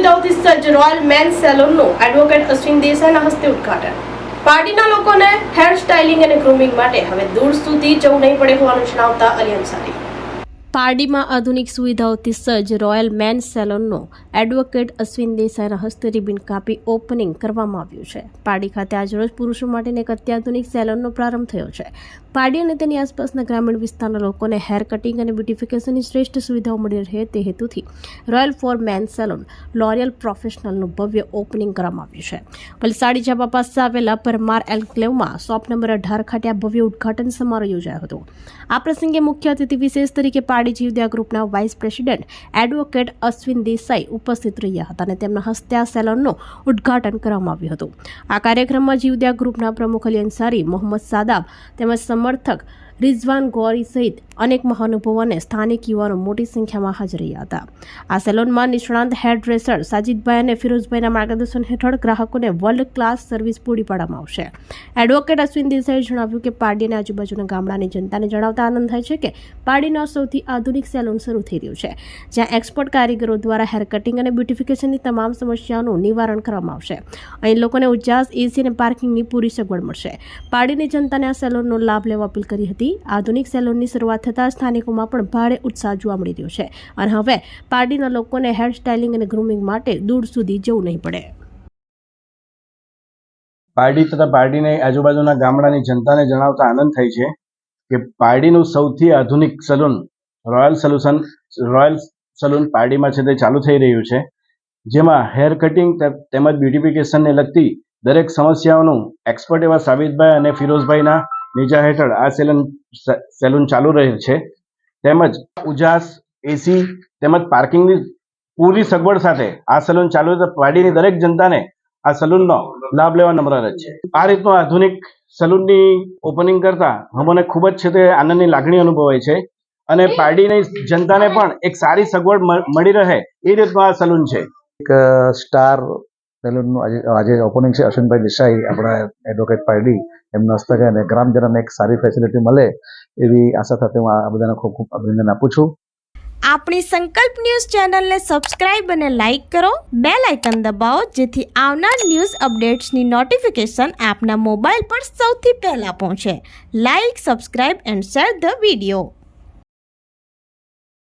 સુવિધાઓથી સજ્જ royal main સેલોનનું advocate Ashwin દેસાઈના હસ્તે ઉદ્ઘાટન। પાર્ટીના લોકોને હેર સ્ટાઇલિંગ અને ગ્રૂમિંગ માટે હવે દૂર સુધી જવું નહીં પડે હોવાનું જણાવતા અલી અંસારી। પારડીમાં આધુનિક સુવિધાઓથી સજ્જ રોયલ મેન સેલોનનું એડવોકેટ અશ્વિન દેસાઈના હસ્તે રિબિન કાપી ઓપનિંગ કરવામાં આવ્યું છે। પારડી ખાતે આજરોજ પુરુષો માટેની એક અત્યાધુનિક સેલોનનો પ્રારંભ થયો છે। પારડી અને તેની આસપાસના ગ્રામીણ વિસ્તારના લોકોને હેર કટિંગ અને બ્યુટિફિકેશનની શ્રેષ્ઠ સુવિધાઓ મળી રહે તે હેતુથી royal for men salon L'Oreal પ્રોફેશનલનું ભવ્ય ઓપનિંગ કરવામાં આવ્યું છે। વલસાડી ઝાબા પાસે આવેલા પરમાર એન્ક્લેવમાં શોપ નંબર 18 ખાતે આ ભવ્ય ઉદ્ઘાટન સમારોહ યોજાયો હતો। આ પ્રસંગે મુખ્ય અતિથિ વિશેષ તરીકે પારડી જીવદયા ગ્રુપના vice president advocate Ashwin Desai ઉપસ્થિત રહ્યા હતા અને તેમના હસ્તે આ સેલોનનું ઉદ્ઘાટન કરવામાં આવ્યું હતું। આ કાર્યક્રમમાં જીવદયા ગ્રુપના પ્રમુખ અલી અંસારી, મોહમ્મદ સાદાબ તેમજ સમર્થક રિઝવાન ગોરી સહિત અનેક મહાનુભાવો અને સ્થાનિક યુવાનો મોટી સંખ્યામાં હાજર રહ્યા હતા। આ સેલોનમાં નિષ્ણાંત હેર ડ્રેસર સાજિદભાઈ અને ફિરોઝભાઈના માર્ગદર્શન હેઠળ ગ્રાહકોને વર્લ્ડ ક્લાસ સર્વિસ પૂરી પાડવામાં આવશે। એડવોકેટ અશ્વિન દેસાઈએ જણાવ્યું કે પારડી અને આજુબાજુના ગામડાની જનતાને જણાવતા આનંદ થાય છે કે પારડીનો સૌથી આધુનિક સેલોન શરૂ થઈ રહ્યું છે, જ્યાં એક્સપર્ટ કારીગરો દ્વારા હેર કટિંગ અને બ્યુટિફિકેશનની તમામ સમસ્યાઓનું નિવારણ કરવામાં આવશે। અહીં લોકોને ઉજાસ, એસી અને પાર્કિંગની પૂરી સગવડ મળશે। પારડીની જનતાને આ સેલોનનો લાભ લેવા અપીલ કરી હતી। આધુનિક સેલોનની શરૂઆત થતાં સ્થાનિકોમાં પણ ભારે ઉત્સાહ જોવા મળી રહ્યો છે અને હવે પારડીના લોકોને હેર સ્ટાઇલિંગ અને ગ્રૂમિંગ માટે દૂર સુધી જવું નહીં પડે। પારડી તથા પારડીની આજુબાજુના ગામડાની જનતાને જણાવતા આનંદ થાય છે કે પારડીનું સૌથી આધુનિક સલૂન રોયલ સલૂન પારડીમાં છે તે ચાલુ થઈ રહ્યું છે, જેમાં હેર કટિંગ તેમજ બ્યુટિફિકેશનને લગતી દરેક સમસ્યાઓનું એક્સપર્ટ એવા સાબિતભાઈ અને ફિરોઝભાઈના નીજા હેઠળ આ સેલૂન ચાલુ રહે છે। તેમજ ઉજાસ, એસી તેમજ પાર્કિંગની પૂરી સગવડ સાથે આ સલૂન ચાલુ છે। પારડીની દરેક જનતાને આ સલૂનનો લાભ લેવા નમ્ર અરજ છે। આ રીતનું આધુનિક સલૂનની ઓપનિંગ કરતા અમને ખૂબ જ છે તે આનંદની લાગણી અનુભવાય છે અને પારડીની જનતાને પણ એક સારી સગવડ મળી રહે એ રીતનું આ સલૂન છે। એક સ્ટાર સેલૂનનું આજે ઓપનિંગ છે। અશ્વિનભાઈ દેસાઈ આપણા એડવોકેટ પારડી એમના હસ્તકે અને ગ્રામજનોને એક સારી ફેસિલિટી મળે એવી આશા સાથે હું આ બધાને ખૂબ ખૂબ અભિનંદન આપું છું। આપણી સંકલ્પ ન્યૂઝ ચેનલને સબસ્ક્રાઇબ અને લાઇક કરો, બેલ આઇકન દબાવો જેથી આવનાર ન્યૂઝ અપડેટ્સની નોટિફિકેશન આપના મોબાઈલ પર સૌથી પહેલા પહોંચે। Like, subscribe and share the video.